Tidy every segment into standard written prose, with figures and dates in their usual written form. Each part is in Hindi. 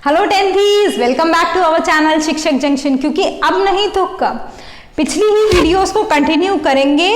Hello tenthies, welcome back to our channel Shikshak junction. क्योंकि अब नहीं तो कब पिछली ही वीडियोस को कंटिन्यू करेंगे।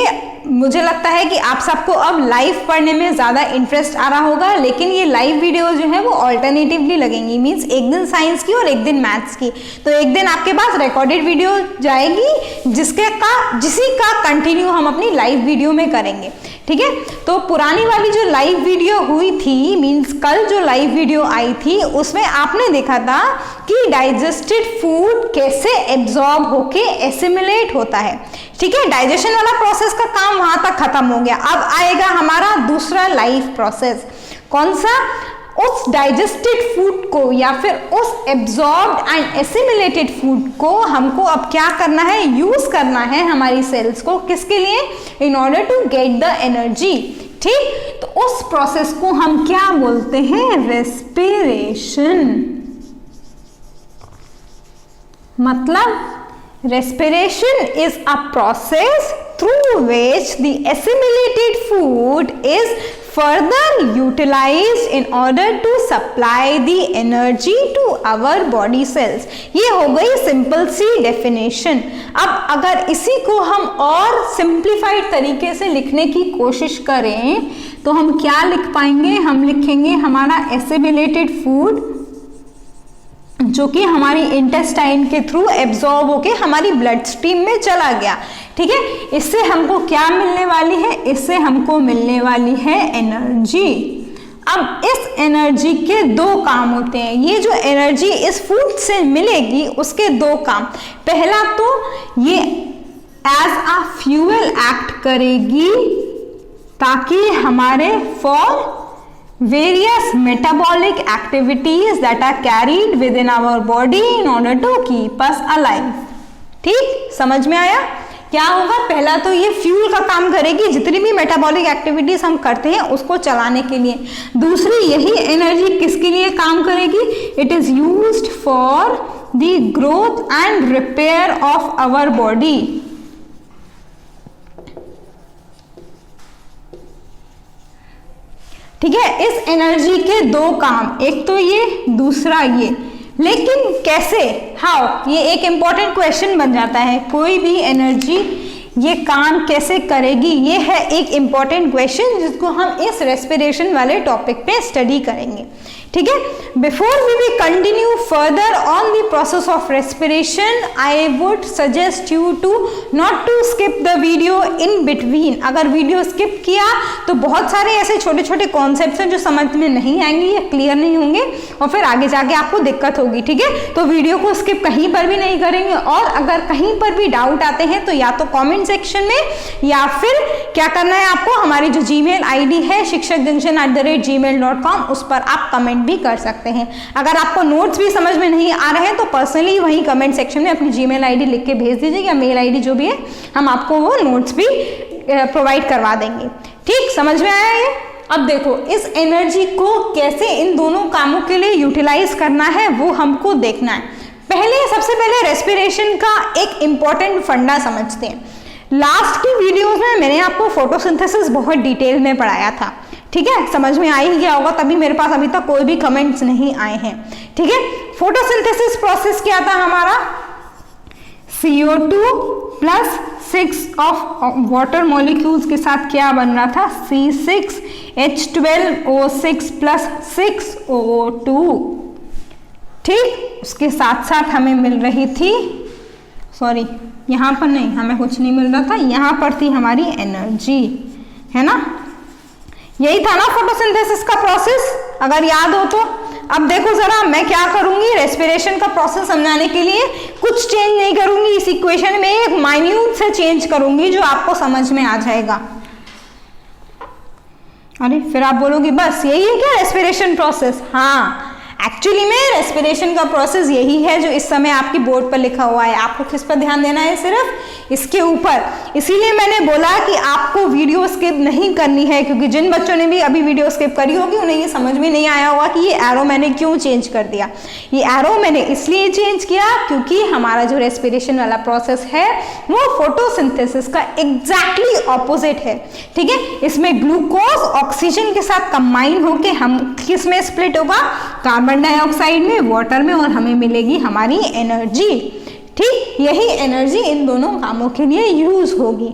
मुझे लगता है कि आप सबको अब लाइव पढ़ने में ज़्यादा इंटरेस्ट आ रहा होगा, लेकिन ये लाइव वीडियो जो है वो ऑल्टरनेटिवली लगेंगी। मीन्स एक दिन साइंस की और एक दिन मैथ्स की। तो एक दिन आपके पास रिकॉर्डेड वीडियो जाएगी जिसी का कंटिन्यू हम अपनी लाइव वीडियो में करेंगे। ठीक है, तो पुरानी वाली जो लाइव वीडियो हुई थी, मीन्स कल जो लाइव वीडियो आई थी, उसमें आपने देखा था कि डाइजेस्टेड फूड कैसे एब्जॉर्ब होके एसिमिलेट होता है। ठीक है, डाइजेशन वाला प्रोसेस का काम वहां तक खत्म हो गया। अब आएगा हमारा दूसरा लाइव प्रोसेस। कौन सा? उस डाइजेस्टेड फूड को या फिर उस एब्जॉर्ब्ड एंड एसिमिलेटेड फूड को हमको अब क्या करना है? यूज करना है हमारी सेल्स को। किसके लिए? In order to get the energy. ठीक, तो उस प्रोसेस को हम क्या बोलते हैं? रेस्पिरेशन। मतलब respiration is a process through which the assimilated food is further utilized in order to supply the energy to our body cells। ये हो गई सिंपल सी डेफिनेशन। अब अगर इसी को हम और सिंप्लीफाइड तरीके से लिखने की कोशिश करें तो हम क्या लिख पाएंगे? हम लिखेंगे हमारा एसिमिलेटेड फूड जो कि हमारी इंटेस्टाइन के थ्रू एब्जॉर्ब होके हमारी ब्लड स्ट्रीम में चला गया। ठीक है, इससे हमको क्या मिलने वाली है? इससे हमको मिलने वाली है एनर्जी। अब इस एनर्जी के दो काम होते हैं। ये जो एनर्जी इस फूड से मिलेगी उसके दो काम। पहला तो ये एज अ फ्यूल एक्ट करेगी ताकि हमारे for various metabolic activities that are carried within our body in order to keep us alive। ठीक, समझ में आया? क्या होगा? पहला तो ये फ्यूल का काम करेगी, जितनी भी मेटाबॉलिक एक्टिविटीज हम करते हैं उसको चलाने के लिए। दूसरी यही एनर्जी किसके लिए काम करेगी? It is used for the growth and repair of our body. ठीक है, इस एनर्जी के दो काम, एक तो ये, दूसरा ये। लेकिन कैसे? हाउ? ये एक इंपॉर्टेंट क्वेश्चन बन जाता है। कोई भी एनर्जी ये काम कैसे करेगी, ये है एक इंपॉर्टेंट क्वेश्चन जिसको हम इस रेस्पिरेशन वाले टॉपिक पे स्टडी करेंगे। ठीक है, before we will continue further on the process of respiration, I would suggest you to not to skip the video in between. अगर वीडियो स्किप किया तो बहुत सारे ऐसे छोटे छोटे कॉन्सेप्ट्स हैं जो समझ में नहीं आएंगे या क्लियर नहीं होंगे और फिर आगे जाके आपको दिक्कत होगी। ठीक है, तो वीडियो को स्किप कहीं पर भी नहीं करेंगे। और अगर कहीं पर भी डाउट आते हैं तो या तो कॉमेंट सेक्शन में या फिर क्या करना है आपको, हमारी जो जीमेल आईडी है shikshakjunction@gmail.com, उस पर आप कमेंट भी कर सकते हैं। अगर आपको नोट्स भी समझ में नहीं आ रहे हैं तो पर्सनली वहीं कमेंट सेक्शन में अपनी जीमेल आईडी लिख के भेज दीजिए या मेल आईडी जो भी है, हम आपको वो नोट्स भी प्रोवाइड करवा देंगे। ठीक, समझ में आया ये? अब देखो, इस एनर्जी को कैसे इन दोनों कामों के लिए यूटिलाइज करना है वो हमको देखना है। सबसे पहले रेस्पिरेशन का एक इंपॉर्टेंट फंडा समझते हैं। लास्ट की वीडियोस में मैंने आपको फोटोसिंथेसिस बहुत डिटेल में पढ़ाया था। ठीक है, समझ में आ ही गया होगा, तभी मेरे पास अभी तक कोई भी कमेंट्स नहीं आए हैं। ठीक है, फोटोसिंथेसिस प्रोसेस क्या था हमारा? CO2 plus 6 of water molecules के साथ क्या बन रहा था? C6H12O6 plus 6O2। ठीक, उसके साथ साथ हमें मिल रही थी, सॉरी यहाँ पर नहीं, हमें कुछ नहीं मिल रहा था, यहाँ पर थी हमारी एनर्जी, है ना? यही था ना फोटोसिंथेसिस का प्रोसेस, अगर याद हो तो। अब देखो जरा, मैं क्या करूंगी, रेस्पिरेशन का प्रोसेस समझाने के लिए कुछ चेंज नहीं करूंगी इस इक्वेशन में, एक माइन्यूट से चेंज करूंगी जो आपको समझ में आ जाएगा। अरे फिर आप बोलोगे बस यही है क्या रेस्पिरेशन प्रोसेस? हाँ, एक्चुअली में रेस्पिरेशन का प्रोसेस यही है जो इस समय आपकी बोर्ड पर लिखा हुआ है। आपको किस पर ध्यान देना है? सिर्फ इसके ऊपर। इसीलिए मैंने बोला कि आपको वीडियो स्किप नहीं करनी है, क्योंकि जिन बच्चों ने भी अभी वीडियो स्किप करी होगी उन्हें ये समझ में नहीं आया होगा कि ये एरो मैंने क्यों चेंज कर दिया। ये एरो मैंने इसलिए चेंज किया क्योंकि हमारा जो रेस्पिरेशन वाला प्रोसेस है वो फोटोसिंथेसिस का एग्जैक्टली ऑपोजिट है। ठीक है, इसमें ग्लूकोज ऑक्सीजन के साथ कंबाइन होकर हम किस में स्प्लिट होगा? कार्बन कार्बन डाइऑक्साइड में, वाटर में, और हमें मिलेगी हमारी एनर्जी। ठीक, यही एनर्जी इन दोनों कामों के लिए यूज होगी।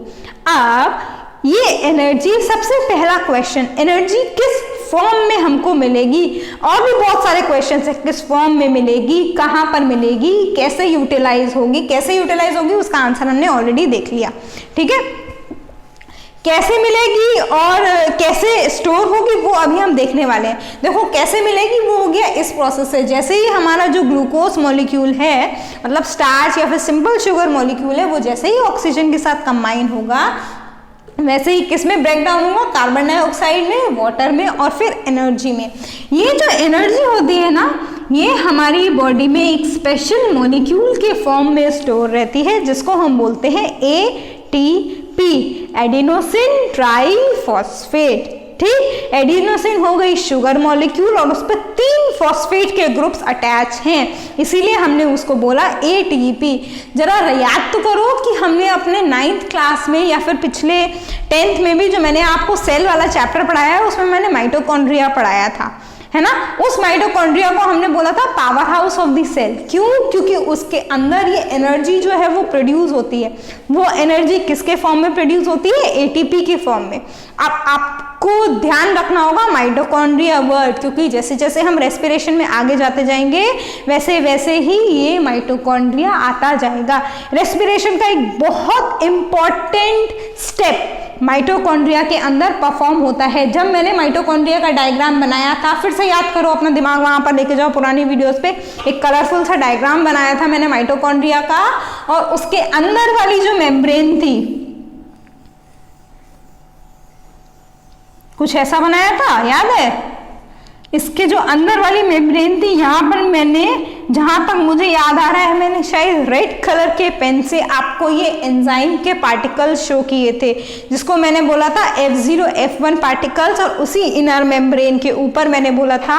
अब ये एनर्जी, सबसे पहला क्वेश्चन, एनर्जी किस फॉर्म में हमको मिलेगी? और भी बहुत सारे क्वेश्चन है, किस फॉर्म में मिलेगी, कहाँ पर मिलेगी, कैसे यूटिलाइज होगी? कैसे यूटिलाइज होगी उसका आंसर हमने ऑलरेडी देख लिया। ठीक है, कैसे मिलेगी और कैसे स्टोर होगी वो अभी हम देखने वाले हैं। देखो कैसे मिलेगी वो हो गया इस प्रोसेस से, जैसे ही हमारा जो ग्लूकोज मॉलिक्यूल है, मतलब स्टार्च या फिर सिंपल शुगर मॉलिक्यूल है, वो जैसे ही ऑक्सीजन के साथ कंबाइन होगा वैसे ही किस में ब्रेक डाउन होगा? कार्बन डाइऑक्साइड में, वाटर में और फिर एनर्जी में। ये जो एनर्जी होती है ना, ये हमारी बॉडी में एक स्पेशल मॉलिक्यूल के फॉर्म में स्टोर रहती है जिसको हम बोलते हैं ATP, एडिनोसिन ट्राइफॉस्फेट। ठीक, एडिनोसिन हो गई शुगर मॉलिक्यूल और उस पर 3 फॉस्फेट के ग्रुप्स अटैच हैं, इसीलिए हमने उसको बोला ATP। जरा याद तो करो कि हमने अपने 9th क्लास में या फिर पिछले 10th में भी जो मैंने आपको सेल वाला चैप्टर पढ़ाया है उसमें मैंने माइटोकॉन्ड्रिया पढ़ाया था, है ना। उस माइटोकॉन्ड्रिया को हमने बोला था power house of the cell. क्यों? क्योंकि उसके अंदर ये एनर्जी जो है वो प्रोड्यूस होती है। वो एनर्जी किसके फॉर्म में प्रोड्यूस होती है? ATP के फॉर्म में। अब आपको ध्यान रखना होगा माइटोकॉन्ड्रिया वर्ड, क्योंकि जैसे जैसे हम रेस्पिरेशन में आगे जाते जाएंगे वैसे वैसे ही ये माइटोकॉन्ड्रिया आता जाएगा। रेस्पिरेशन का एक बहुत इंपॉर्टेंट स्टेप माइटोकॉन्ड्रिया के अंदर परफॉर्म होता है। जब मैंने माइटोकॉन्ड्रिया का डायग्राम बनाया था, फिर से याद करो, अपना दिमाग वहां पर लेके जाओ पुरानी वीडियोस पे, एक कलरफुल सा डायग्राम बनाया था मैंने माइटोकॉन्ड्रिया का, और उसके अंदर वाली जो मेम्ब्रेन थी कुछ ऐसा बनाया था, याद है? इसके जो अंदर वाली मेम्ब्रेन थी, यहाँ पर मैंने, जहां तक मुझे याद आ रहा है, मैंने शायद रेड कलर के पेन से आपको ये एंजाइम के पार्टिकल्स शो किए थे, जिसको मैंने बोला था F0 F1 पार्टिकल्स, और उसी इनर मेम्ब्रेन के ऊपर मैंने बोला था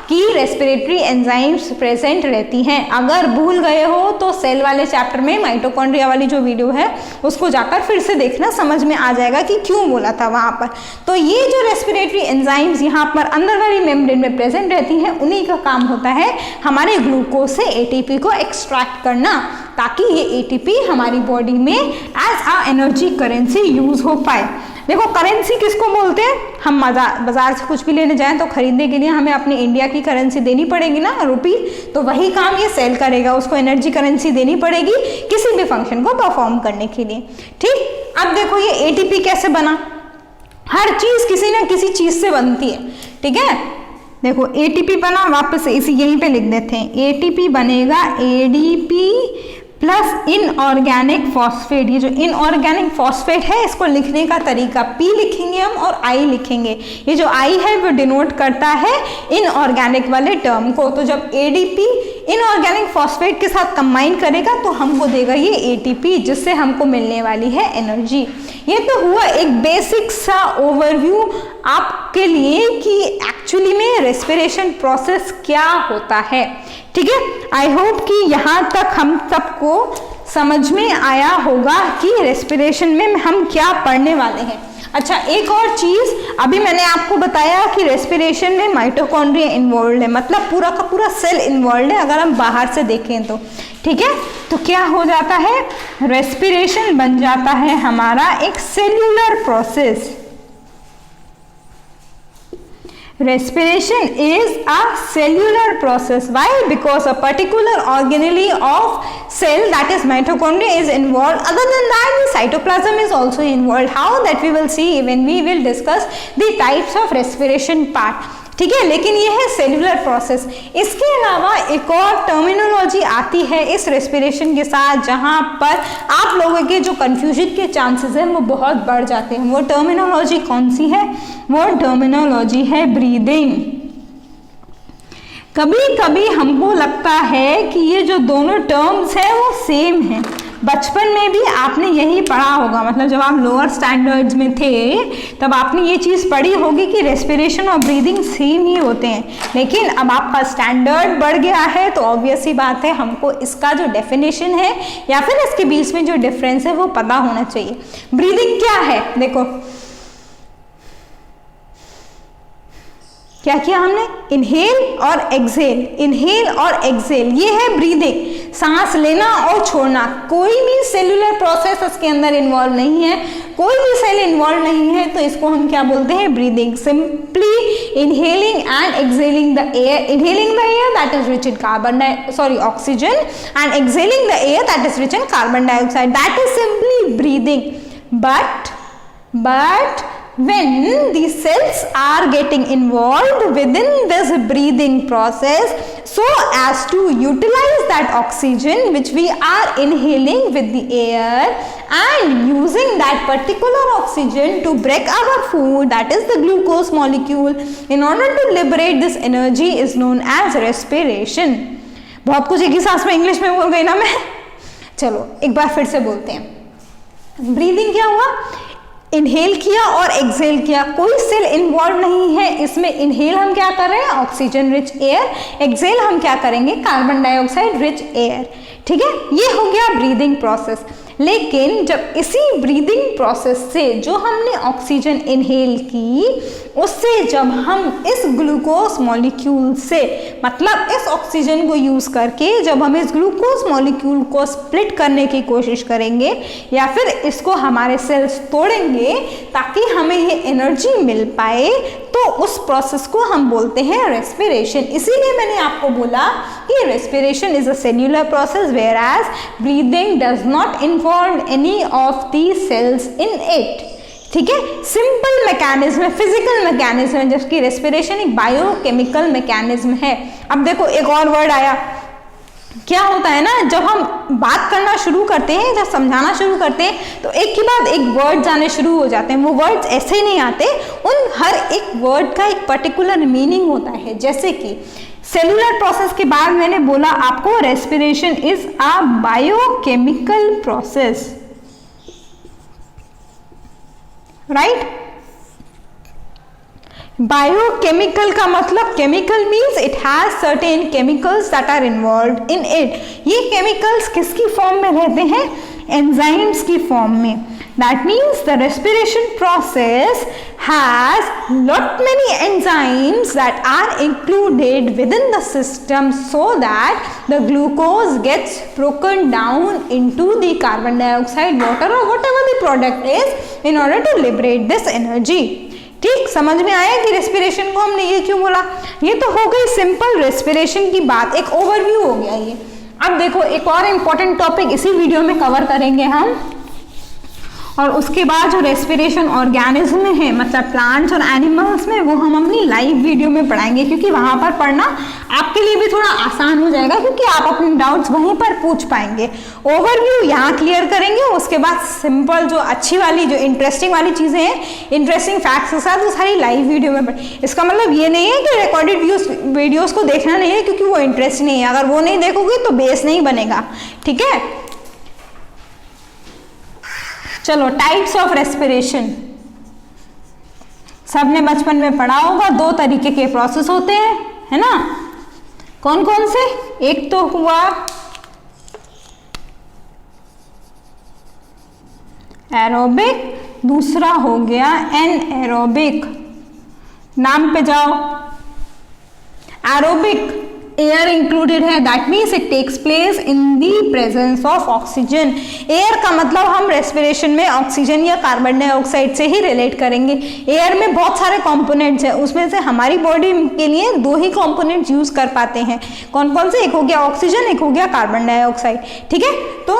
कि रेस्पिरेटरी एंजाइम्स प्रेजेंट रहती हैं। अगर भूल गए हो तो सेल वाले चैप्टर में माइटोकॉन्ड्रिया वाली जो वीडियो है उसको जाकर फिर से देखना, समझ में आ जाएगा कि क्यों बोला था वहां पर। तो ये जो रेस्पिरेटरी एंजाइम्स यहाँ पर अंदर वाली मेम्ब्रेन में प्रेजेंट रहती हैं, उन्हीं का काम होता है हमारे ग्लूकोज से ATP को एक्सट्रैक्ट करना, ताकि ये ATP हमारी बॉडी में as a energy currency use हो पाए। देखो करेंसी किसको बोलते हैं? हम बाजार से कुछ भी लेने जाएं तो खरीदने के लिए हमें अपनी इंडिया की करेंसी देनी पड़ेगी ना, रुपी। तो वही काम ये सेल करेगा, उसको एनर्जी करेंसी देनी पड़ेगी किसी भी फंक्शन को परफॉर्म करने के लिए। ठीक, अब देखो ये ATP कैसे बना। हर चीज किसी ना किसी चीज से बनती है, ठीक है। देखो ATP बना, वापस इसी यहीं पे लिख देते हैं, ATP बनेगा ADP प्लस इनऑर्गेनिक फॉस्फेट। ये जो इनऑर्गेनिक फॉस्फेट है इसको लिखने का तरीका P लिखेंगे हम और I लिखेंगे। ये जो I है वो डिनोट करता है इनऑर्गेनिक वाले टर्म को। तो जब ADP इनऑर्गेनिक फॉस्फेट के साथ कंबाइन करेगा तो हमको देगा ये ATP, जिससे हमको मिलने वाली है एनर्जी। ये तो हुआ एक बेसिक सा ओवरव्यू आपके लिए कि एक्चुअली में रेस्पिरेशन प्रोसेस क्या होता है। ठीक है, आई होप कि यहाँ तक हम सबको समझ में आया होगा कि रेस्पिरेशन में हम क्या पढ़ने वाले हैं। अच्छा, एक और चीज, अभी मैंने आपको बताया कि रेस्पिरेशन में माइटोकॉन्ड्रिया इन्वॉल्व है, मतलब पूरा का पूरा सेल इन्वॉल्व है अगर हम बाहर से देखें तो। ठीक है, तो क्या हो जाता है? रेस्पिरेशन बन जाता है हमारा एक cellular process. Respiration is a cellular process. Why? Because a particular organelle of cell, that is mitochondria, is involved. Other than that, the cytoplasm is also involved. How? That we will see when we will discuss the types of respiration part. ठीक है, लेकिन ये है सेल्यूलर प्रोसेस। इसके अलावा एक और टर्मिनोलॉजी आती है इस रेस्पिरेशन के साथ, जहां पर आप लोगों के जो कंफ्यूजन के चांसेस हैं वो बहुत बढ़ जाते हैं। वो टर्मिनोलॉजी कौन सी है? वो टर्मिनोलॉजी है ब्रीदिंग। कभी कभी हमको लगता है कि ये जो दोनों टर्म्स हैं वो सेम हैं। बचपन में भी आपने यही पढ़ा होगा, मतलब जब आप लोअर स्टैंडर्ड्स में थे तब आपने ये चीज़ पढ़ी होगी कि रेस्पिरेशन और ब्रीदिंग सेम ही होते हैं। लेकिन अब आपका स्टैंडर्ड बढ़ गया है तो ऑब्वियस ही बात है हमको इसका जो डेफिनेशन है या फिर इसके बीच में जो डिफरेंस है वो पता होना चाहिए। ब्रीदिंग क्या है? देखो, क्या किया हमने, इनहेल और एक्सहेल, इनहेल और एक्सहेल, ये है ब्रीदिंग, सांस लेना और छोड़ना। कोई भी सेलुलर प्रोसेस इसके अंदर इन्वॉल्व नहीं है, कोई भी सेल इन्वॉल्व नहीं है, तो इसको हम क्या बोलते हैं, breathing. Simply inhaling and exhaling the air, inhaling the air that is rich in oxygen and exhaling the air that is rich in carbon dioxide, that is simply breathing. But when the cells are getting involved within this breathing process so as to utilize that oxygen which we are inhaling with the air and using that particular oxygen to break our food, that is the glucose molecule, in order to liberate this energy is known as respiration. बहुत कुछ एक ही सांस में इंग्लिश में बोल गई ना मैं, चलो एक बार फिर से बोलते हैं। ब्रीदिंग क्या हुआ, इनहेल किया और एक्सहेल किया, कोई सेल इन्वॉल्व नहीं है इसमें। इनहेल हम क्या कर रहे हैं, ऑक्सीजन रिच एयर, एक्सहेल हम क्या करेंगे, कार्बन डाइऑक्साइड रिच एयर, ठीक है, ये हो गया ब्रीदिंग प्रोसेस। लेकिन जब इसी ब्रीदिंग प्रोसेस से जो हमने ऑक्सीजन इनहेल की, उससे जब हम इस ग्लूकोज मॉलिक्यूल से, मतलब इस ऑक्सीजन को यूज करके जब हम इस ग्लूकोज मॉलिक्यूल को स्प्लिट करने की कोशिश करेंगे या फिर इसको हमारे सेल्स तोड़ेंगे ताकि हमें ये एनर्जी मिल पाए, तो उस प्रोसेस को हम बोलते हैं रेस्पिरेशन। इसीलिए मैंने आपको बोला कि respiration is a cellular process whereas breathing does not involve any of the cells in it, ठीक है। सिंपल मैकेनिज्म है, फिजिकल मैकेनिज्म है, जबकि रेस्पिरेशन एक बायोकेमिकल मैकेनिज्म है। अब देखो एक और वर्ड आया, क्या होता है ना, जब हम बात करना शुरू करते हैं, जब समझाना शुरू करते हैं, तो एक के बाद एक वर्ड आने शुरू हो जाते हैं। वो वर्ड्स ऐसे नहीं आते, उन हर एक वर्ड का एक पर्टिकुलर मीनिंग होता है। जैसे कि सेलुलर प्रोसेस के बाद मैंने बोला आपको respiration is a biochemical process, right. Biochemical का मतलब, chemical means it has certain chemicals that are involved in it. ये केमिकल्स किसकी फॉर्म में रहते हैं, एंजाइम्स की फॉर्म में। That means the respiration process has lot many enzymes that are included within the system so that the glucose gets broken down into the carbon dioxide, water और whatever the product is in order to liberate this energy. ठीक, समझ में आया कि रेस्पिरेशन को हमने ये क्यों बोला। ये तो हो गई सिंपल रेस्पिरेशन की बात, एक ओवरव्यू हो गया ये। अब देखो एक और इम्पोर्टेंट टॉपिक इसी वीडियो में कवर करेंगे हम, और उसके बाद जो रेस्पिरेशन ऑर्गेनिज्म में है, मतलब प्लांट्स और एनिमल्स में, वो हम अपनी लाइव वीडियो में पढ़ाएंगे, क्योंकि वहाँ पर पढ़ना आपके लिए भी थोड़ा आसान हो जाएगा, क्योंकि आप अपने डाउट्स वहीं पर पूछ पाएंगे। ओवरव्यू यहाँ क्लियर करेंगे, उसके बाद सिंपल जो अच्छी वाली, जो इंटरेस्टिंग वाली चीज़ें हैं, इंटरेस्टिंग फैक्ट्स के साथ, वो सारी लाइव वीडियो में पढ़। इसका मतलब ये नहीं है कि रिकॉर्डेड वीडियोज़ को देखना नहीं है, क्योंकि वो इंटरेस्ट नहीं है। अगर वो नहीं देखोगे तो बेस नहीं बनेगा, ठीक है। चलो, टाइप्स ऑफ रेस्पिरेशन सबने बचपन में पढ़ा होगा। दो तरीके के प्रोसेस होते हैं, है ना। कौन कौन से, एक तो हुआ एरोबिक, दूसरा हो गया एनएरोबिक। नाम पे जाओ। एरोबिक एयर इंक्लूडेड है, that means it takes place in the presence of oxygen. Air का मतलब हम रेस्पिरेशन में ऑक्सीजन या कार्बन डाइऑक्साइड से ही रिलेट करेंगे। एयर में बहुत सारे कंपोनेंट्स हैं, उसमें से हमारी बॉडी के लिए दो ही कंपोनेंट्स यूज कर पाते हैं। कौन कौन से, एक हो गया ऑक्सीजन, एक हो गया कार्बन डाइऑक्साइड, ठीक है। तो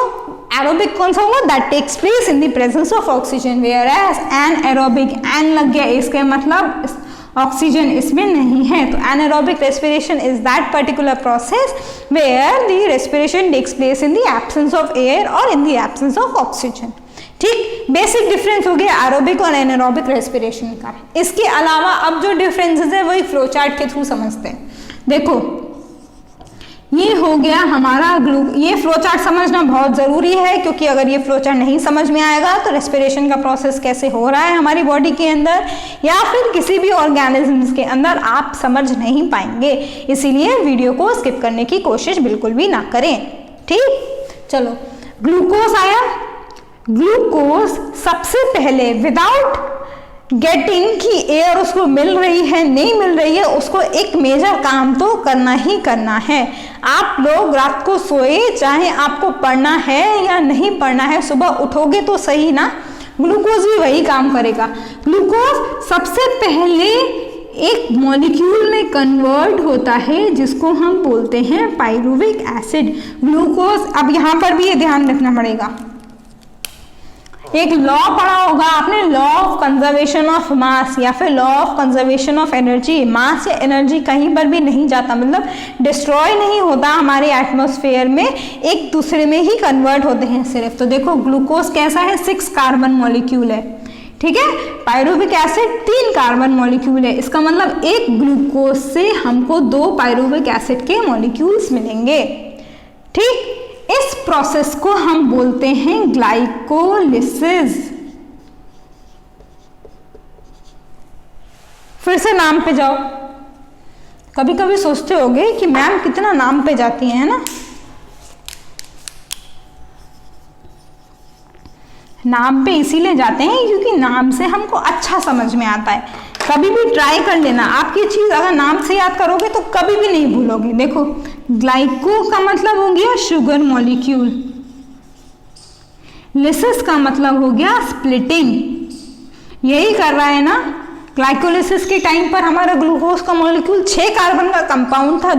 एरोबिक कौन सा होगा, that takes place in the presence of oxygen, whereas anaerobic, an लग गया इसके मतलब ऑक्सीजन इसमें नहीं है। तो anaerobic respiration is that particular process where the respiration takes place in the absence of air और in the absence of oxygen. ठीक, बेसिक डिफरेंस हो गया एरोबिक और एनारोबिक रेस्पिरेशन का। इसके अलावा अब जो डिफरेंसेस है वही फ्लो चार्ट के थ्रू समझते हैं। देखो ये हो गया हमारा ये फ्लो चार्ट समझना बहुत ज़रूरी है, क्योंकि अगर ये फ्लो चार्ट नहीं समझ में आएगा तो रेस्पिरेशन का प्रोसेस कैसे हो रहा है हमारी बॉडी के अंदर या फिर किसी भी ऑर्गेनिजम्स के अंदर आप समझ नहीं पाएंगे। इसीलिए वीडियो को स्किप करने की कोशिश बिल्कुल भी ना करें। ठीक, चलो ग्लूकोज आया। ग्लूकोज सबसे पहले विदाउट गेटिंग कि एयर उसको मिल रही है नहीं मिल रही है, उसको एक मेजर काम तो करना ही करना है। आप लोग रात को सोए, चाहे आपको पढ़ना है या नहीं पढ़ना है, सुबह उठोगे तो सही ना, ग्लूकोज भी वही काम करेगा। ग्लूकोज सबसे पहले एक मॉलिक्यूल में कन्वर्ट होता है जिसको हम बोलते हैं पाइरुविक एसिड। ग्लूकोज, अब यहाँ पर भी ये ध्यान रखना पड़ेगा, एक लॉ पढ़ा होगा आपने, law of conservation of mass या फिर law of conservation of energy. Mass या एनर्जी कहीं पर भी नहीं जाता, मतलब डिस्ट्रॉय नहीं होता हमारे एटमॉस्फेयर में, एक दूसरे में ही कन्वर्ट होते हैं सिर्फ। तो देखो ग्लूकोज कैसा है, 6 कार्बन मॉलिक्यूल है, ठीक है। पाइरुविक एसिड 3 कार्बन मॉलिक्यूल है, इसका मतलब एक ग्लूकोज से हमको 2 पाइरुविक एसिड के मॉलिक्यूल्स मिलेंगे, ठीक। इस प्रोसेस को हम बोलते हैं ग्लाइकोलिसिस। फिर से नाम पे जाओ, कभी कभी सोचते होगे कि मैम कितना नाम पे जाती है ना। नाम पे इसीलिए जाते हैं क्योंकि नाम से हमको अच्छा समझ में आता है। कभी भी ट्राई कर लेना, आपकी चीज अगर नाम से याद करोगे तो कभी भी नहीं भूलोगे। देखो ग्लाइको का मतलब हो गया शुगर मॉलिक्यूल, लिसिस का मतलब हो गया स्प्लिटिंग, यही कर रहा है ना। ग्लाइकोलिसिस के टाइम पर हमारा ग्लूकोज का मॉलिक्यूल 6 कार्बन का कंपाउंड था,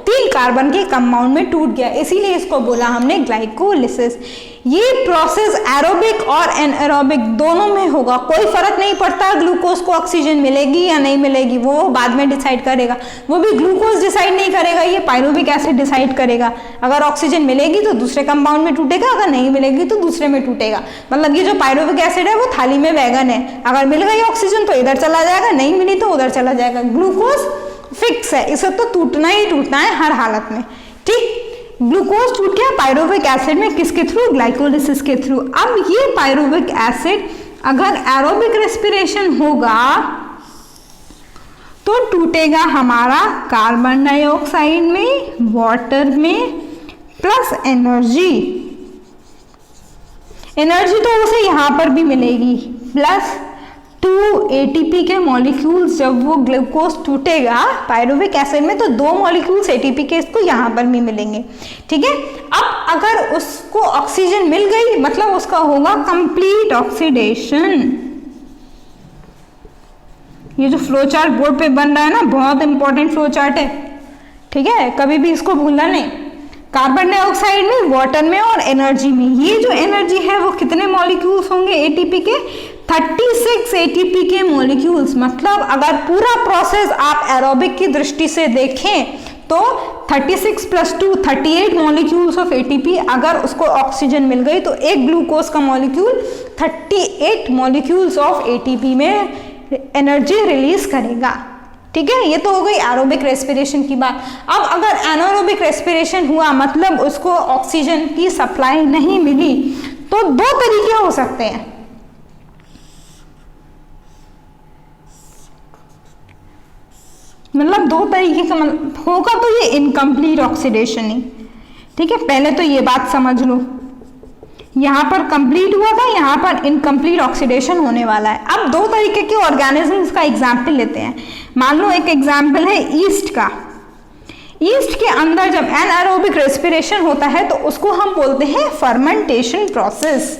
3 कार्बन के कंपाउंड में टूट गया, इसीलिए इसको बोला हमने ग्लाइकोलिसिस। ये प्रोसेस एरोबिक और एनएरोबिक दोनों में होगा, कोई फर्क नहीं पड़ता ग्लूकोज को ऑक्सीजन मिलेगी या नहीं मिलेगी, वो बाद में डिसाइड करेगा, वो भी ग्लूकोज डिसाइड नहीं करेगा, ये पाइरुविक एसिड डिसाइड करेगा। अगर ऑक्सीजन मिलेगी तो दूसरे कंपाउंड में टूटेगा, अगर नहीं मिलेगी तो दूसरे में टूटेगा। मतलब ये जो पाइरुविक एसिड है वो थाली में बैगन है, अगर मिल गई ऑक्सीजन तो इधर चला जाएगा, नहीं मिली तो उधर चला जाएगा। ग्लूकोज फिक्स है, इसे तो टूटना ही टूटना है हर हालत में, ठीक। ग्लूकोज टूट गया पाइरुविक एसिड में, किसके थ्रू, ग्लाइकोलिसिस के थ्रू। अब ये पाइरुविक एसिड अगर एरोबिक रेस्पिरेशन होगा तो टूटेगा हमारा कार्बन डाइऑक्साइड में, वाटर में, प्लस एनर्जी। एनर्जी तो उसे यहां पर भी मिलेगी, प्लस 2 एटीपी के मॉलिक्यूल्स। जब वो ग्लूकोज टूटेगा पाइरुविक एसिड में तो 2 मॉलिक्यूल्स एटीपी के इसको यहां पर भी मिलेंगे, ठीक है। अब अगर उसको ऑक्सीजन मिल गई मतलब उसका होगा कंप्लीट ऑक्सीडेशन। ये जो फ्लो चार्ट बोर्ड पे बन रहा है ना, बहुत इंपॉर्टेंट फ्लो चार्ट है, ठीक है, कभी भी इसको भूलना नहीं। कार्बन डाइऑक्साइड में, वाटर में और एनर्जी में, ये जो एनर्जी है वो कितने मॉलिक्यूल्स होंगे एटीपी के, 36 एटीपी के मॉलिक्यूल्स। मतलब अगर पूरा प्रोसेस आप एरोबिक की दृष्टि से देखें तो 36 + 2 38 मॉलिक्यूल्स ऑफ एटीपी। अगर उसको ऑक्सीजन मिल गई तो एक ग्लूकोज का मॉलिक्यूल 38 मॉलिक्यूल्स ऑफ एटीपी में एनर्जी रिलीज करेगा, ठीक है। ये तो हो गई एरोबिक रेस्पिरेशन की बात। अब अगर एनारोबिक रेस्पिरेशन हुआ मतलब उसको ऑक्सीजन की सप्लाई नहीं मिली तो 2 तरीके हो सकते हैं। मतलब 2 तरीके का होगा तो ये इनकम्प्लीट ऑक्सीडेशन ही, ठीक है। पहले तो ये बात समझ लो, यहाँ पर कंप्लीट हुआ था, यहाँ पर इनकम्प्लीट ऑक्सीडेशन होने वाला है। अब 2 तरीके के ऑर्गेनिजम्स का एग्जाम्पल लेते हैं। मान लो एक एग्जाम्पल है ईस्ट का। ईस्ट के अंदर जब एनारोबिक रेस्पिरेशन होता है तो उसको हम बोलते हैं फर्मेंटेशन प्रोसेस।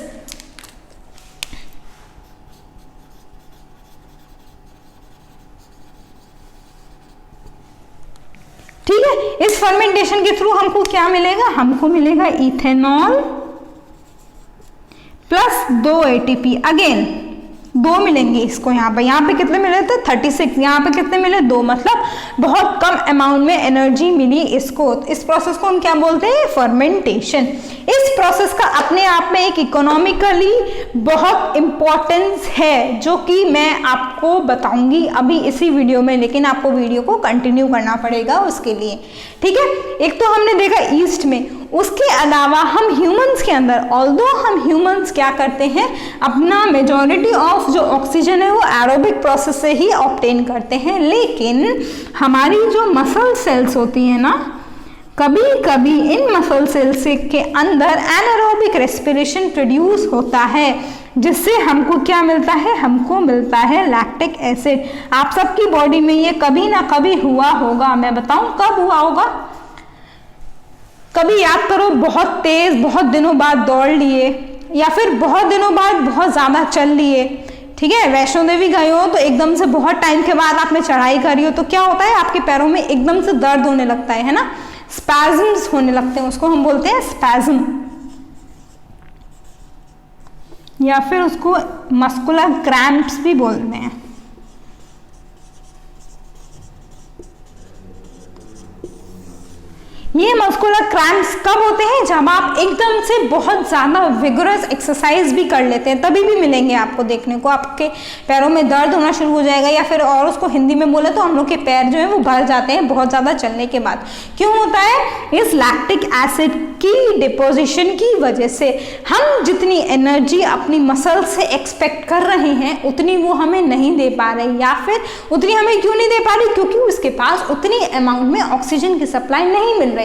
ठीक है, इस फर्मेंटेशन के थ्रू हमको क्या मिलेगा, हमको मिलेगा इथेनॉल प्लस 2 एटीपी। अगेन 2 मिलेंगे इसको, यहाँ पे कितने मिले थे 36, यहाँ पे कितने मिले 2, मतलब बहुत कम अमाउंट में एनर्जी मिली इसको। इस प्रोसेस को हम क्या बोलते हैं, फर्मेंटेशन। इस प्रोसेस का अपने आप में एक इकोनॉमिकली बहुत इंपॉर्टेंस है जो कि मैं आपको बताऊंगी अभी इसी वीडियो में, लेकिन आपको वीडियो को कंटिन्यू करना पड़ेगा उसके लिए, ठीक है। एक तो हमने देखा ईस्ट में, उसके अलावा हम ह्यूमंस के अंदर, ऑल्दो हम ह्यूमंस क्या करते हैं, अपना मेजॉरिटी ऑफ जो ऑक्सीजन है वो एरोबिक प्रोसेस से ही ऑब्टेन करते हैं, लेकिन हमारी जो मसल सेल्स होती है ना, कभी कभी इन मसल सेल्स के अंदर एनारोबिक रेस्पिरेशन प्रोड्यूस होता है, जिससे हमको क्या मिलता है, हमको मिलता है लैक्टिक एसिड। आप सबकी बॉडी में ये कभी ना कभी हुआ होगा। मैं बताऊं कब हुआ होगा? कभी याद करो, बहुत तेज बहुत दिनों बाद दौड़ लिए, या फिर बहुत दिनों बाद बहुत ज्यादा चल लिए, ठीक है। वैष्णो देवी गए हो तो एकदम से बहुत टाइम के बाद आपने चढ़ाई करी हो तो क्या होता है, आपके पैरों में एकदम से दर्द होने लगता है ना, स्पैज्म्स होने लगते हैं, उसको हम बोलते हैं स्पैज्म, या फिर उसको मस्कुलर क्रैम्प्स भी बोलते हैं। ये मस्कुलर क्रैम्प्स कब होते हैं? जब आप एकदम से बहुत ज़्यादा विगरस एक्सरसाइज भी कर लेते हैं, तभी भी मिलेंगे आपको देखने को। आपके पैरों में दर्द होना शुरू हो जाएगा, या फिर और उसको हिंदी में बोले तो हम लोग के पैर जो है वो भर जाते हैं बहुत ज़्यादा चलने के बाद। क्यों होता है? इस लैक्टिक एसिड की डिपोजिशन की वजह से। हम जितनी एनर्जी अपनी मसल से एक्सपेक्ट कर रहे हैं उतनी वो हमें नहीं दे पा रहे, या फिर उतनी हमें क्यों नहीं दे पा रही? क्योंकि उसके पास उतनी अमाउंट में ऑक्सीजन की सप्लाई नहीं मिल रही है।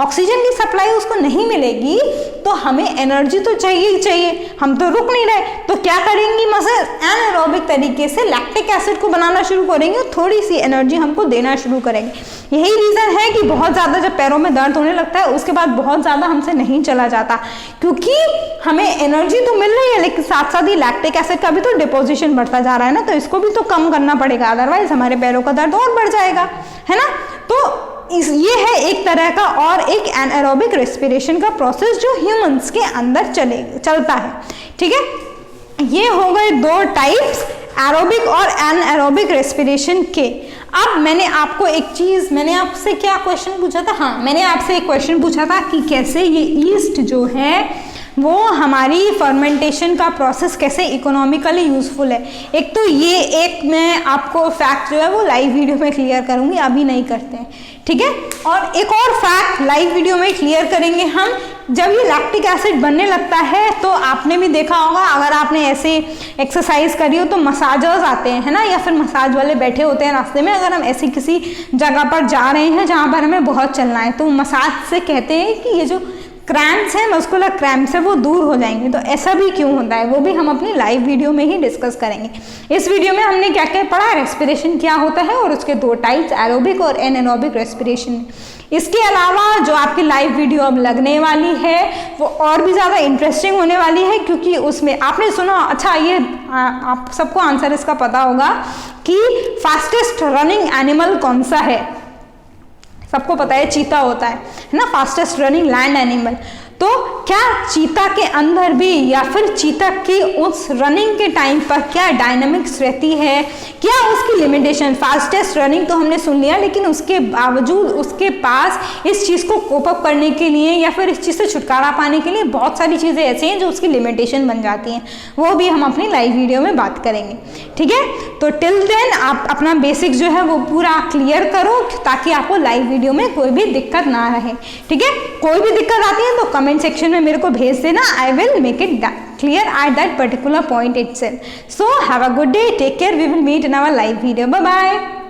ऑक्सीजन की सप्लाई उसको नहीं मिलेगी तो हमें एनर्जी तो चाहिए ही चाहिए, हम तो रुक नहीं रहे। तो क्या करेंगी मसल? एनारोबिक तरीके से लैक्टिक एसिड को बनाना शुरू करेंगे, थोड़ी सी एनर्जी हमको देना शुरू करेंगे। यही रीजन है कि बहुत ज्यादा जब पैरों में दर्द होने लगता है उसके बाद बहुत ज्यादा हमसे नहीं चला जाता, क्योंकि हमें एनर्जी तो मिल रही है लेकिन साथ साथ ही लैक्टिक एसिड का भी तो डिपोजिशन बढ़ता जा रहा है ना, तो इसको भी तो कम करना पड़ेगा, अदरवाइज हमारे पैरों का दर्द और बढ़ जाएगा, है ना। तो ये है एक तरह का और एक एनारोबिक रेस्पिरेशन का प्रोसेस जो ह्यूमंस के अंदर चलता है, ठीक है। ये हो गए दो टाइप्स, एरोबिक और एनारोबिक रेस्पिरेशन के। अब मैंने आपको एक चीज, मैंने आपसे क्या क्वेश्चन पूछा था? हाँ, मैंने आपसे एक क्वेश्चन पूछा था कि कैसे ये ईस्ट जो है वो हमारी फर्मेंटेशन का प्रोसेस कैसे इकोनॉमिकली यूजफुल है। एक तो ये एक मैं आपको फैक्ट जो है वो लाइव वीडियो में क्लियर करूंगी, अभी नहीं करते हैं, ठीक है। और एक और फैक्ट लाइव वीडियो में क्लियर करेंगे हम, जब ये लैक्टिक एसिड बनने लगता है तो आपने भी देखा होगा, अगर आपने ऐसे एक्सरसाइज करी हो तो मसाजर्स आते हैं, है ना, या फिर मसाज वाले बैठे होते हैं रास्ते में। अगर हम ऐसी किसी जगह पर जा रहे हैं जहाँ पर हमें बहुत चलना है तो मसाज से कहते हैं कि ये जो क्रैम्प्स है, मस्कुलर क्रैम्प्स है, वो दूर हो जाएंगे। तो ऐसा भी क्यों होता है वो भी हम अपनी लाइव वीडियो में ही डिस्कस करेंगे। इस वीडियो में हमने क्या क्या पढ़ा, रेस्पिरेशन क्या होता है और उसके दो टाइप्स, एरोबिक और एनारोबिक रेस्पिरेशन। इसके अलावा जो आपकी लाइव वीडियो अब लगने वाली है वो और भी ज़्यादा इंटरेस्टिंग होने वाली है, क्योंकि उसमें आपने सुना, अच्छा ये आप सबको आंसर इसका पता होगा कि फास्टेस्ट रनिंग एनिमल कौन सा है? सबको पता है चीता होता है ना, फास्टेस्ट रनिंग लैंड एनिमल। तो क्या चीता के अंदर भी या फिर चीता की उस रनिंग के टाइम पर क्या डायनामिक्स रहती है, क्या उसकी लिमिटेशन? फास्टेस्ट रनिंग तो हमने सुन लिया, लेकिन उसके बावजूद उसके पास इस चीज़ को कोप अप करने के लिए या फिर इस चीज़ से छुटकारा पाने के लिए बहुत सारी चीज़ें ऐसी हैं जो उसकी लिमिटेशन बन जाती हैं, वो भी हम अपनी लाइव वीडियो में बात करेंगे, ठीक है। तो टिल देन आप अपना बेसिक जो है वो पूरा क्लियर करो ताकि आपको लाइव वीडियो में कोई भी दिक्कत ना रहे, ठीक है। कोई भी दिक्कत आती है तो कमेंट सेक्शन में मेरे को भेज देना, I will make it clear at that particular point itself. So have a good day, take care, we will meet in our live video, bye bye.